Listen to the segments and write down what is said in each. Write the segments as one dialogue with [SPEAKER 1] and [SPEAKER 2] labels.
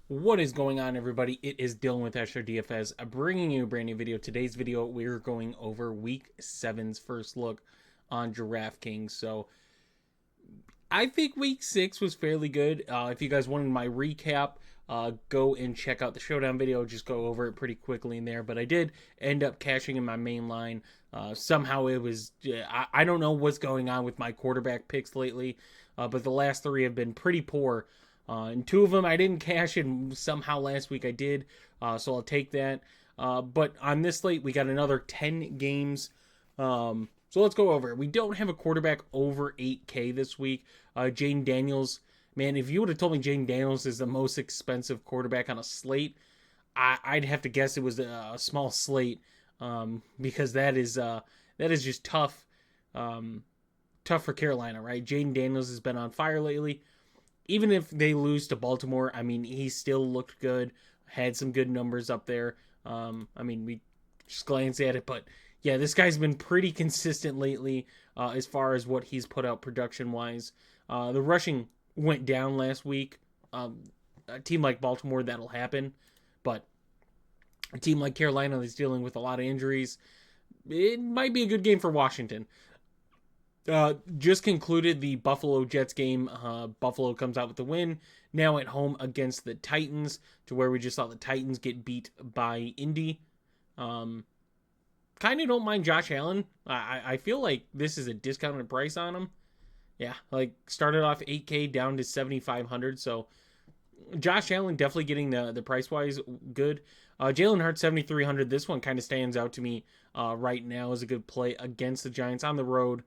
[SPEAKER 1] What is going on, everybody? It is Dylan with Astrodfs bringing you a brand new video. Today's video, we're going over Week 7's first look on DraftKings. So, I think Week 6 was fairly good. If you guys wanted my recap, go and check out the Showdown video. Just go over it pretty quickly in there. But I did end up cashing in my main line. Somehow it was... I don't know what's going on with my quarterback picks lately. But the last three have been pretty poor. And two of them I didn't cash, and somehow last week I did, so I'll take that. But on this slate, we got another 10 games. So let's go over it. We don't have a quarterback over 8K this week. Jaden Daniels, man, if you would have told me Jaden Daniels is the most expensive quarterback on a slate, I'd have to guess it was a small slate, because that is just tough. Tough for Carolina, right? Jaden Daniels has been on fire lately. Even if they lose to Baltimore, I mean, he still looked good, had some good numbers up there. We just glance at it, but yeah, this guy's been pretty consistent lately as far as what he's put out production-wise. The rushing went down last week. A team like Baltimore, that'll happen, but a team like Carolina that's dealing with a lot of injuries, it might be a good game for Washington. Just concluded the Buffalo Jets game. Buffalo comes out with the win. Now at home against the Titans, to where we just saw the Titans get beat by Indy. Kind of don't mind Josh Allen. I feel like this is a discounted price on him. Yeah, like started off 8K down to 7,500. So Josh Allen definitely getting the price wise good. Jalen Hurts 7,300. This one kind of stands out to me right now as a good play against the Giants on the road.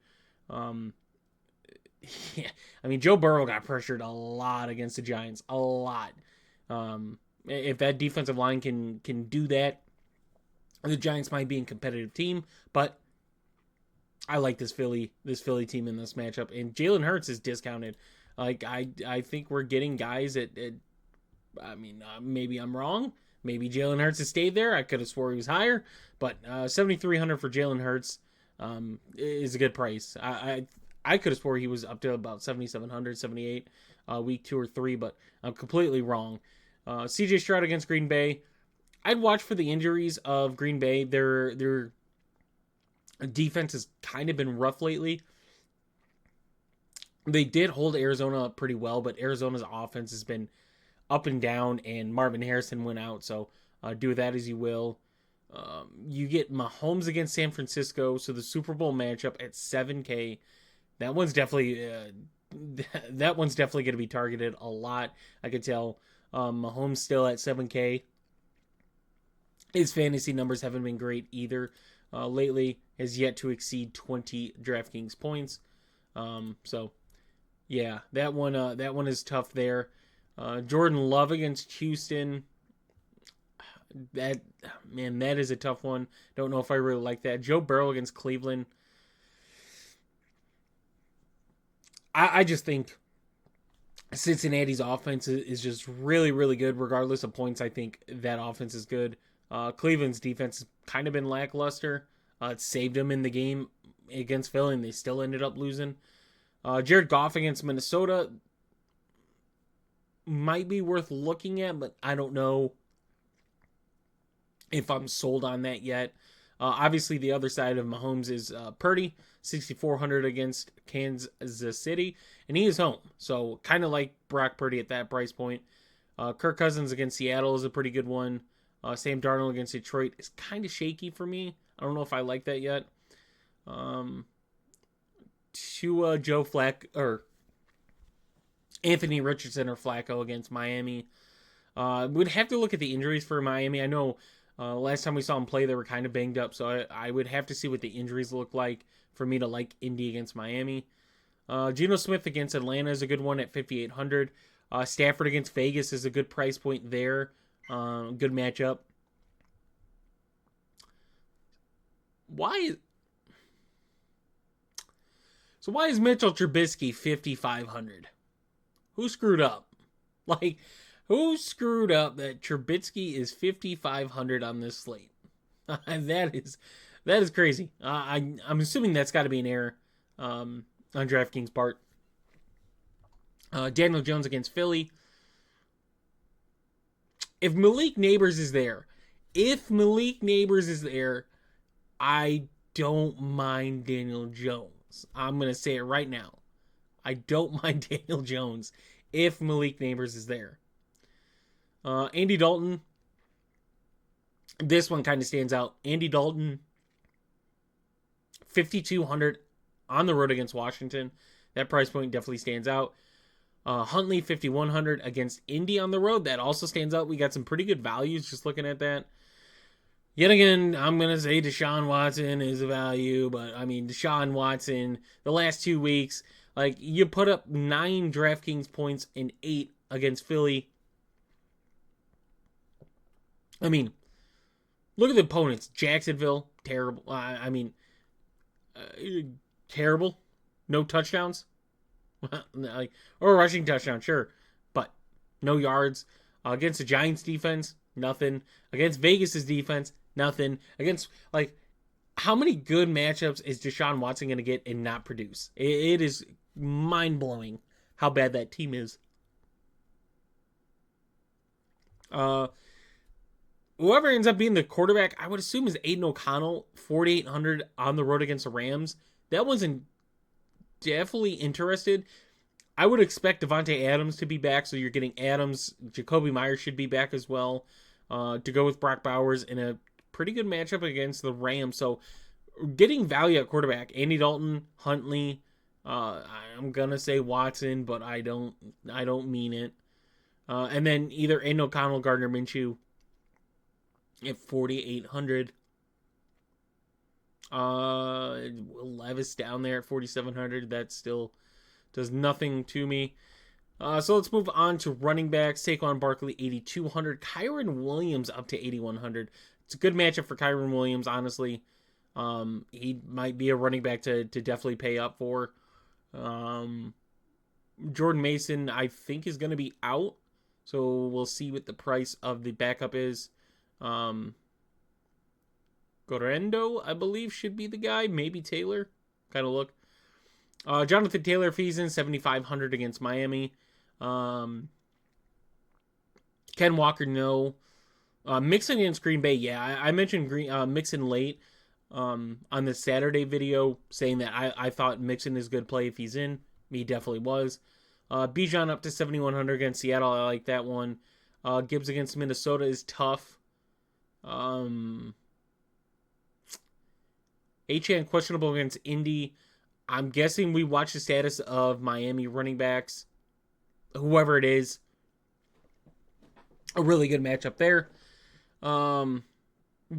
[SPEAKER 1] Yeah, I mean, Joe Burrow got pressured a lot against the Giants, a lot. If that defensive line can do that, the Giants might be a competitive team. But I like this Philly team in this matchup, and Jalen Hurts is discounted. Like I think we're getting guys at maybe I'm wrong. Maybe Jalen Hurts has stayed there. I could have swore he was higher, but 7,300 for Jalen Hurts. Is a good price. I could have swore he was up to about 7,700, 78 week 2 or 3, but I'm completely wrong. CJ Stroud against Green Bay. I'd watch for the injuries of Green Bay. Their defense has kind of been rough lately. They did hold Arizona up pretty well, but Arizona's offense has been up and down, and Marvin Harrison went out, so do with that as you will. You get Mahomes against San Francisco, so the Super Bowl matchup at 7K. That one's definitely going to be targeted a lot. I could tell. Mahomes still at 7K. His fantasy numbers haven't been great either. Lately, has yet to exceed 20 DraftKings points. So yeah, that one is tough there. Jordan Love against Houston. That is a tough one. Don't know if I really like that. Joe Burrow against Cleveland. I just think Cincinnati's offense is just really, really good. Regardless of points, I think that offense is good. Cleveland's defense has kind of been lackluster. It saved them in the game against Philly, and they still ended up losing. Jared Goff against Minnesota might be worth looking at, but I don't know if I'm sold on that yet. Obviously, the other side of Mahomes is Purdy, 6,400 against Kansas City, and he is home. So kind of like Brock Purdy at that price point. Kirk Cousins against Seattle is a pretty good one. Sam Darnold against Detroit is kind of shaky for me. I don't know if I like that yet. Joe Flacco or Anthony Richardson or Flacco against Miami. We'd have to look at the injuries for Miami. I know last time we saw them play, they were kind of banged up, so I would have to see what the injuries look like for me to like Indy against Miami. Geno Smith against Atlanta is a good one at 5,800. Stafford against Vegas is a good price point there. Good matchup. Why is Mitchell Trubisky 5,500? Who screwed up? Like, who screwed up that Trubisky is 5,500 on this slate? That is crazy. I'm assuming that's got to be an error on DraftKings' part. Daniel Jones against Philly. if Malik Neighbors is there, I don't mind Daniel Jones. I'm going to say it right now. I don't mind Daniel Jones if Malik Neighbors is there. Andy Dalton. This one kind of stands out. Andy Dalton, 5,200 on the road against Washington. That price point definitely stands out. Huntley, 5,100 against Indy on the road. That also stands out. We got some pretty good values just looking at that. Yet again, I'm going to say Deshaun Watson is a value, but I mean, Deshaun Watson, the last 2 weeks, like, you put up 9 DraftKings points and 8 against Philly. I mean, look at the opponents. Jacksonville, terrible. Terrible. No touchdowns. Or a rushing touchdown, sure. But no yards. Against the Giants defense, nothing. Against Vegas' defense, nothing. Against, like, how many good matchups is Deshaun Watson going to get and not produce? It is mind-blowing how bad that team is. Whoever ends up being the quarterback, I would assume is Aiden O'Connell, 4,800 on the road against the Rams. That wasn't definitely interested. I would expect Devontae Adams to be back, so you're getting Adams. Jacoby Myers should be back as well to go with Brock Bowers in a pretty good matchup against the Rams. So getting value at quarterback, Andy Dalton, Huntley. I'm gonna say Watson, but I don't mean it. And then either Aiden O'Connell, Gardner Minshew at 4,800. Will Levis down there at 4,700. That still does nothing to me. So let's move on to running backs. Saquon Barkley, 8,200. Kyren Williams up to 8,100. It's a good matchup for Kyren Williams, honestly. He might be a running back to definitely pay up for. Jordan Mason, I think, is going to be out. So we'll see what the price of the backup is. Gorendo, I believe, should be the guy. Maybe Taylor. Kind of look. Jonathan Taylor, Feason, 7,500 against Miami. Ken Walker, no. Mixon against Green Bay, yeah. I mentioned Mixon late on the Saturday video, saying that I thought Mixon is good play if he's in. He definitely was. Bijan up to 7,100 against Seattle. I like that one. Gibbs against Minnesota is tough. Achane questionable against Indy. I'm guessing we watch the status of Miami running backs. Whoever it is. A really good matchup there.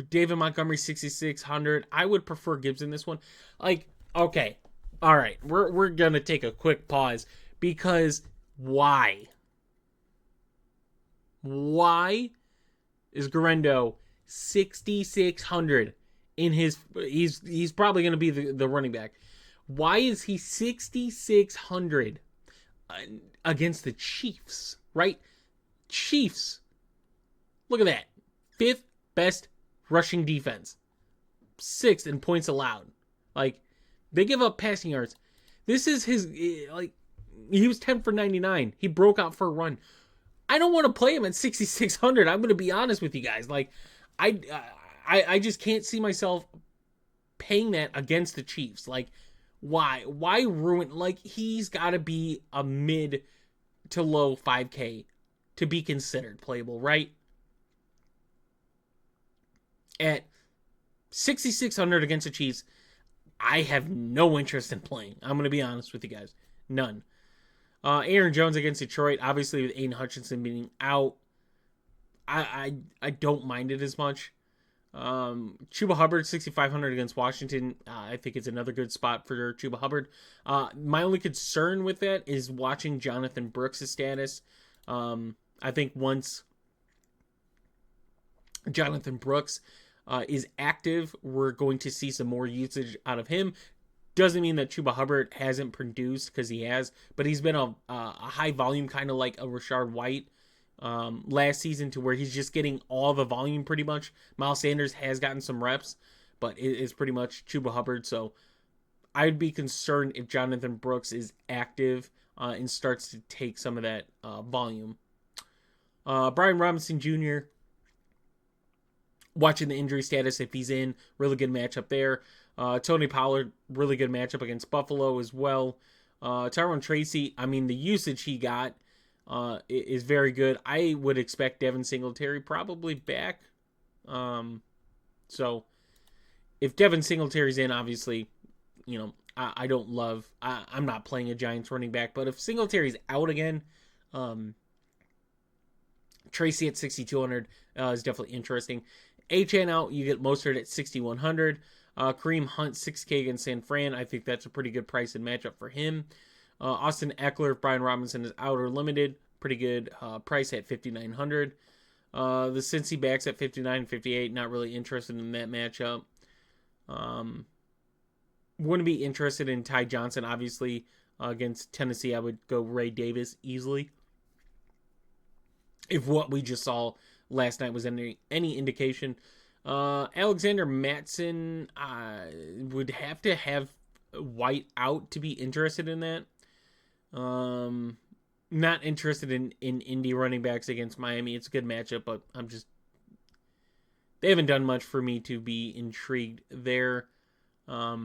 [SPEAKER 1] David Montgomery, 6,600. I would prefer Gibbs in this one. Like, okay. All right. We're going to take a quick pause. Because why? Why is Gorendo 6,600 in his... He's probably going to be the running back. Why is he 6,600 against the Chiefs? Right? Chiefs. Look at that. 5th best rushing defense. 6th in points allowed. Like, they give up passing yards. This is his... Like, he was 10 for 99. He broke out for a run. I don't want to play him at 6,600. I'm going to be honest with you guys. Like, I just can't see myself paying that against the Chiefs. Like, why? Why ruin? Like, he's got to be a mid to low 5K to be considered playable, right? At 6,600 against the Chiefs, I have no interest in playing. I'm going to be honest with you guys. None. Aaron Jones against Detroit, obviously with Aiden Hutchinson being out, I don't mind it as much. Chuba Hubbard, 6,500 against Washington. I think it's another good spot for Chuba Hubbard. My only concern with that is watching Jonathan Brooks' status. I think once Jonathan Brooks is active, we're going to see some more usage out of him. Doesn't mean that Chuba Hubbard hasn't produced, because he has, but he's been a high volume, kind of like a Rashard White last season, to where he's just getting all the volume pretty much. Miles Sanders has gotten some reps, but it's pretty much Chuba Hubbard. So I'd be concerned if Jonathan Brooks is active and starts to take some of that volume. Brian Robinson Jr., watching the injury status if he's in, really good matchup there. Tony Pollard, really good matchup against Buffalo as well. Tyrone Tracy, I mean, the usage he got is very good. I would expect Devin Singletary probably back. So if Devin Singletary's in, obviously, you know, I don't love. I'm not playing a Giants running back, but if Singletary's out again, Tracy at 6,200 is definitely interesting. HN out, you get Mostert at 6,100. Kareem Hunt 6K against San Fran. I think that's a pretty good price and matchup for him. Austin Eckler, if Brian Robinson is out or limited, pretty good price at 5,900. The Cincy backs at 59, 58. Not really interested in that matchup. Wouldn't be interested in Ty Johnson, obviously. Against Tennessee, I would go Ray Davis easily. If what we just saw last night was any indication. Alexander Mattson would have to have White out to be interested in that. Not interested in Indy running backs against Miami. It's a good matchup, but they haven't done much for me to be intrigued there. I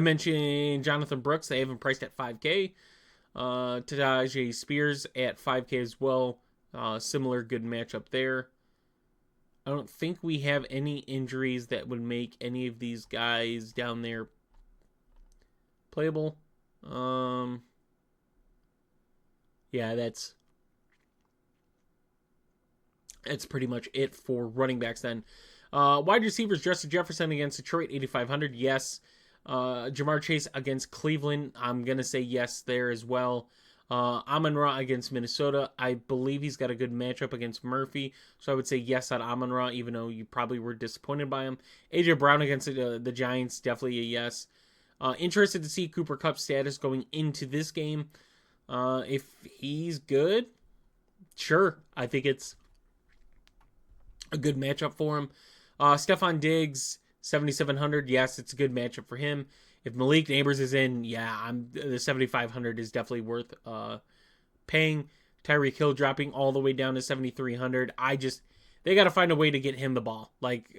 [SPEAKER 1] mentioned Jonathan Brooks. They have him priced at 5K. Tajay Spears at 5K as well. Similar good matchup there. I don't think we have any injuries that would make any of these guys down there playable. Yeah, that's pretty much it for running backs then. Wide receivers, Justin Jefferson against Detroit, 8,500. Yes. Jamar Chase against Cleveland. I'm going to say yes there as well. Amon-Ra against Minnesota. I believe he's got a good matchup against Murphy. So I would say yes on Amon-Ra, even though you probably were disappointed by him. AJ Brown against the Giants. Definitely a yes. Interested to see Cooper Kupp's status going into this game. If he's good, sure. I think it's a good matchup for him. Stephon Diggs, 7,700. Yes, it's a good matchup for him. If Malik Neighbors is in, yeah, the 7,500 is definitely worth paying. Tyreek Hill dropping all the way down to 7,300. They got to find a way to get him the ball. Like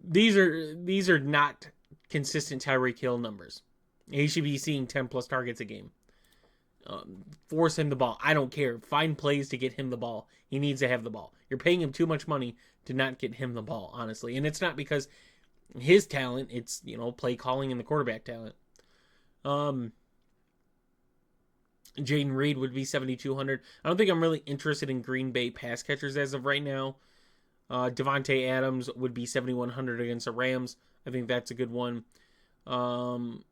[SPEAKER 1] these are not consistent Tyreek Hill numbers. He should be seeing 10 plus targets a game. Force him the ball. I don't care. Find plays to get him the ball. He needs to have the ball. You're paying him too much money to not get him the ball, honestly. And it's not because his talent, it's, play calling and the quarterback talent. Jaden Reed would be 7,200. I don't think I'm really interested in Green Bay pass catchers as of right now. Devontae Adams would be 7,100 against the Rams. I think that's a good one. Man,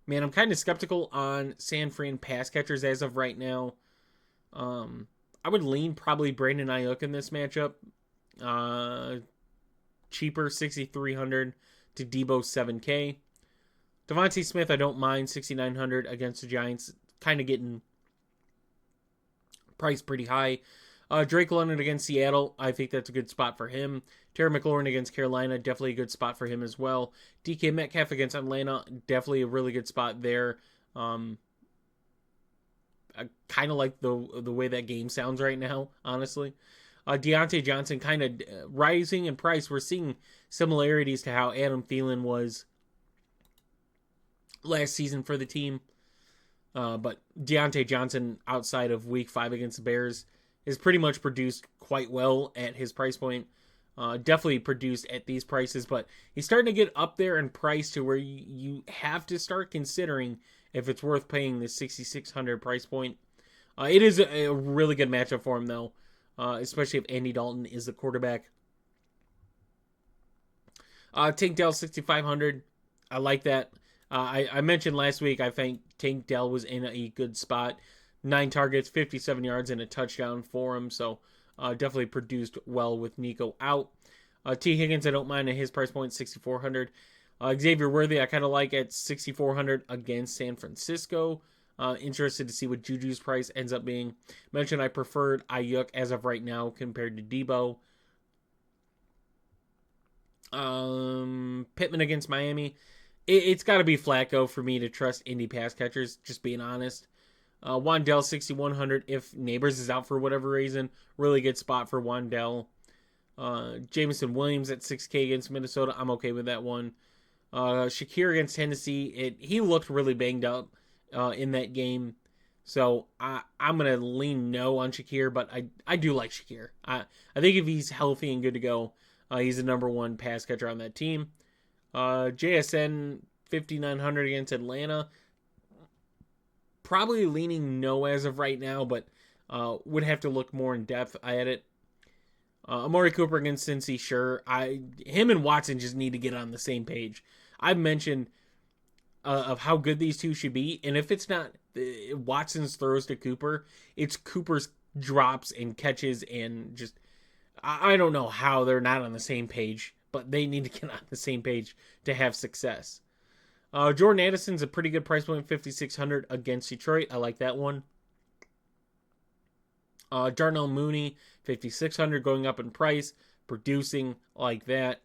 [SPEAKER 1] I'm kind of skeptical on San Fran pass catchers as of right now. I would lean probably Brandon Ayuk in this matchup. Cheaper, 6,300 to Debo, 7K. Devontae Smith, I don't mind, 6,900 against the Giants. Kind of getting priced pretty high. Drake London against Seattle, I think that's a good spot for him. Terry McLaurin against Carolina, definitely a good spot for him as well. DK Metcalf against Atlanta, definitely a really good spot there. I kind of like the way that game sounds right now, honestly. Deontay Johnson kind of rising in price. We're seeing similarities to how Adam Thielen was last season for the team. But Deontay Johnson, outside of week 5 against the Bears, has pretty much produced quite well at his price point. Definitely produced at these prices, but he's starting to get up there in price to where you have to start considering if it's worth paying the 6,600 price point. It is a really good matchup for him, though, especially if Andy Dalton is the quarterback. Tank Dell, 6,500. I like that. I mentioned last week I think Tank Dell was in a good spot. 9 targets, 57 yards, and a touchdown for him. So definitely produced well with Nico out. T. Higgins, I don't mind at his price point, 6,400. Xavier Worthy, I kind of like at 6,400 against San Francisco. Interested to see what Juju's price ends up being. Mentioned I preferred Ayuk as of right now compared to Debo. Pittman against Miami. It's got to be Flacco for me to trust Indy pass catchers, just being honest. Wandell 6,100 if Neighbors is out for whatever reason. Really good spot for Wandell. Jameson Williams at 6K against Minnesota. I'm okay with that one. Shakir against Tennessee. He looked really banged up in that game. So I'm going to lean no on Shakir, but I do like Shakir. I think if he's healthy and good to go, he's the number one pass catcher on that team. JSN 5,900 against Atlanta. Probably leaning no as of right now, but would have to look more in depth at it. Amari Cooper against Cincy, sure. Him and Watson just need to get on the same page. I've mentioned of how good these two should be, and if it's not Watson's throws to Cooper, it's Cooper's drops and catches, and just I don't know how they're not on the same page, but they need to get on the same page to have success. Jordan Addison's a pretty good price point, 5,600 against Detroit. I like that one. Darnell Mooney, 5,600, going up in price, producing like that.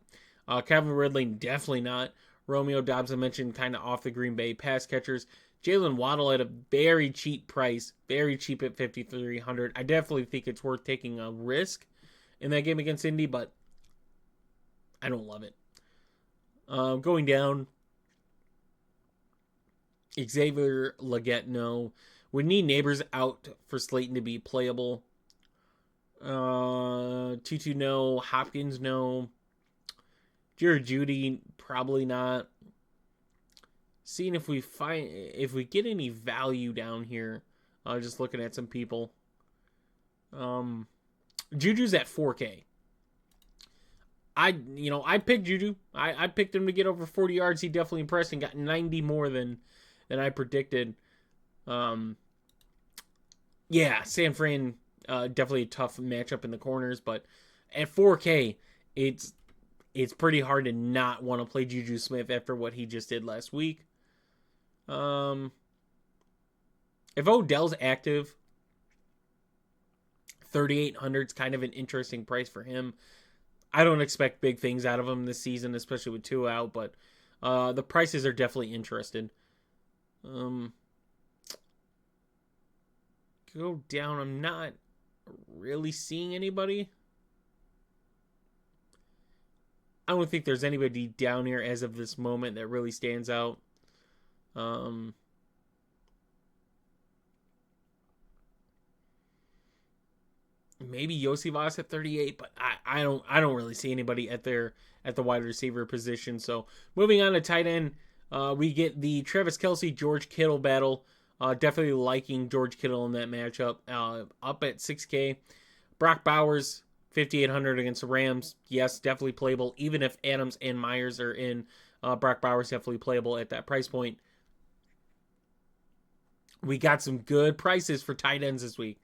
[SPEAKER 1] Calvin Ridley, definitely not. Romeo Dobbs, I mentioned, kind of off the Green Bay pass catchers. Jalen Waddle at a very cheap price, very cheap at 5,300. I definitely think it's worth taking a risk in that game against Indy, but I don't love it. Going down, Xavier Legette, no. We need Neighbors out for Slayton to be playable. Tutu, no. Hopkins, no. Jared Judy, probably not. Seeing if we get any value down here. Just looking at some people. Juju's at 4K. I picked Juju. I picked him to get over 40 yards. He definitely impressed and got 90 more than I predicted. Yeah, San Fran, definitely a tough matchup in the corners, but at 4K, it's pretty hard to not want to play Juju Smith after what he just did last week. If Odell's active, 3,800 is kind of an interesting price for him. I don't expect big things out of him this season, especially with two out, but the prices are definitely interested. Go down. I'm not really seeing anybody. I don't think there's anybody down here as of this moment that really stands out. Maybe Yosivas at 38, but I don't really see anybody at the wide receiver position. So moving on to tight end, we get the Travis Kelce George Kittle battle. Definitely liking George Kittle in that matchup. Up at 6K. Brock Bowers, 5,800 against the Rams. Yes, definitely playable. Even if Adams and Myers are in, Brock Bowers definitely playable at that price point. We got some good prices for tight ends this week.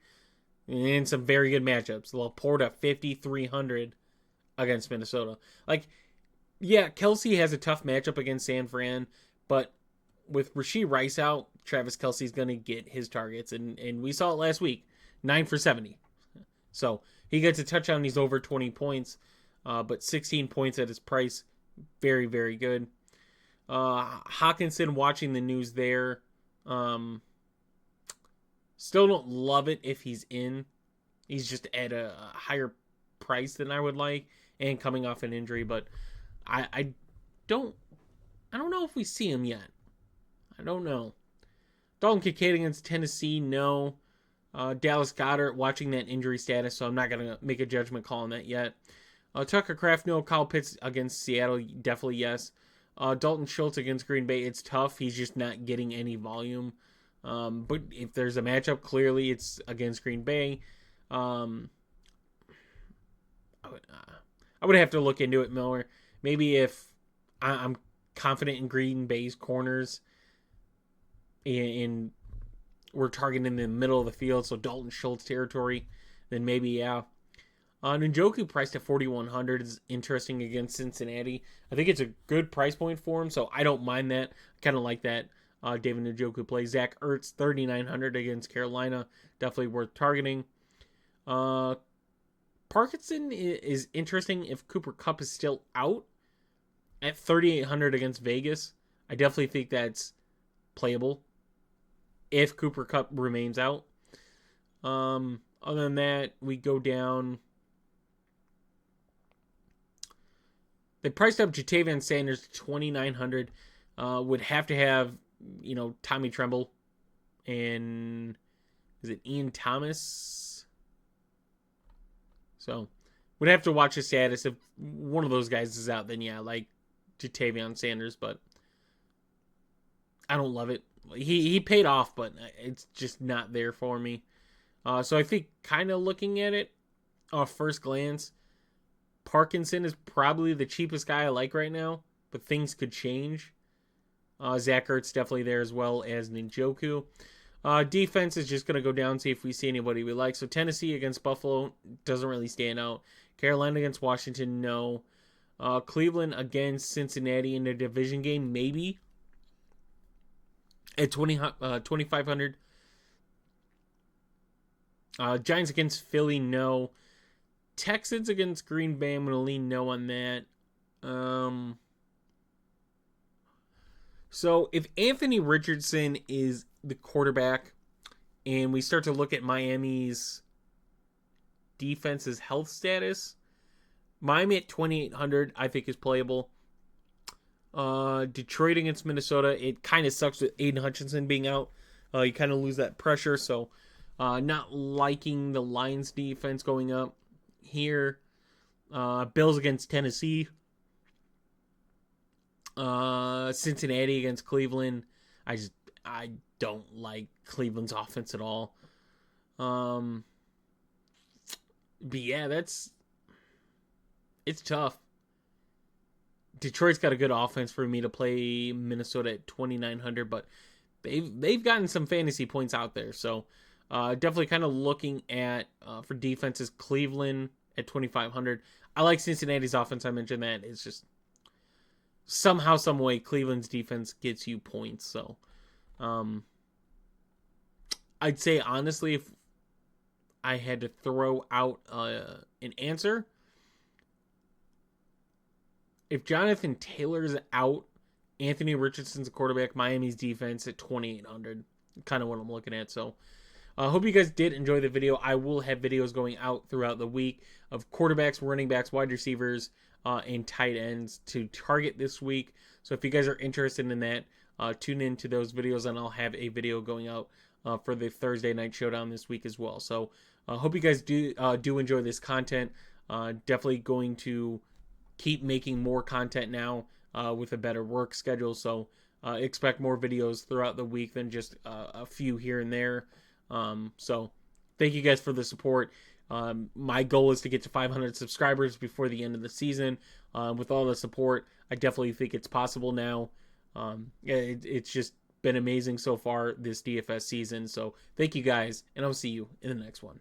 [SPEAKER 1] And some very good matchups. Laporta, 5,300 against Minnesota. Yeah, Kelce has a tough matchup against San Fran, but with Rashee Rice out, Travis Kelce's going to get his targets. And we saw it last week, 9 for 70. So he gets a touchdown. He's over 20 points, but 16 points at his price. Very, very good. Hawkinson, watching the news there. Still don't love it if he's in. He's just at a higher price than I would like and coming off an injury, but I don't know if we see him yet. I don't know. Dalton Kincaid against Tennessee, no. Dallas Goedert, watching that injury status, so I'm not going to make a judgment call on that yet. Tucker Kraft, no. Kyle Pitts against Seattle, definitely yes. Dalton Schultz against Green Bay, it's tough. He's just not getting any volume. But if there's a matchup, clearly it's against Green Bay. I would have to look into it, Miller. Maybe if I'm confident in Green Bay's corners and we're targeting in the middle of the field, so Dalton Schultz territory, then maybe, yeah. Njoku priced at 4,100 is interesting against Cincinnati. I think it's a good price point for him, so I don't mind that. I kind of like that. David Njoku plays. Zach Ertz, 3,900 against Carolina. Definitely worth targeting. Parkinson is interesting if Cooper Kupp is still out at 3,800 against Vegas. I definitely think that's playable if Cooper Kupp remains out. Other than that, we go down. They priced up Jatavian Sanders to $2,900. Would have to have, Tommy Tremble and is it Ian Thomas? So would have to watch the status. If one of those guys is out, then yeah, like Jatavian Sanders, but I don't love it. He paid off, but it's just not there for me. So I think kind of looking at it off first glance, Parkinson is probably the cheapest guy I like right now, but things could change. Zach Ertz definitely there as well as Njoku. Defense is just going to go down, see if we see anybody we like. So Tennessee against Buffalo doesn't really stand out. Carolina against Washington, no. Cleveland against Cincinnati in a division game, maybe. At 2,500. Giants against Philly, no. Texans against Green Bay, I'm going to lean no on that. So if Anthony Richardson is the quarterback and we start to look at Miami's defense's health status, Miami at 2,800 I think is playable. Detroit against Minnesota, it kind of sucks with Aiden Hutchinson being out. You kind of lose that pressure, so not liking the Lions defense going up here. Bills against Tennessee. Cincinnati against Cleveland. I don't like Cleveland's offense at all. But yeah, it's tough. Detroit's got a good offense for me to play Minnesota at 2,900, but they've gotten some fantasy points out there. So definitely kind of looking at for defenses, Cleveland at 2,500. I like Cincinnati's offense. I mentioned that. It's just somehow, some way, Cleveland's defense gets you points. So I'd say, honestly, if I had to throw out an answer, if Jonathan Taylor's out, Anthony Richardson's a quarterback, Miami's defense at 2,800. Kind of what I'm looking at. So I hope you guys did enjoy the video. I will have videos going out throughout the week of quarterbacks, running backs, wide receivers, and tight ends to target this week. So if you guys are interested in that, tune in to those videos, and I'll have a video going out for the Thursday night showdown this week as well. So I hope you guys do enjoy this content. Definitely going to keep making more content now with a better work schedule. So expect more videos throughout the week than just a few here and there. So thank you guys for the support. My goal is to get to 500 subscribers before the end of the season. With all the support, I definitely think it's possible now. It's just been amazing so far this DFS season. So thank you guys, and I'll see you in the next one.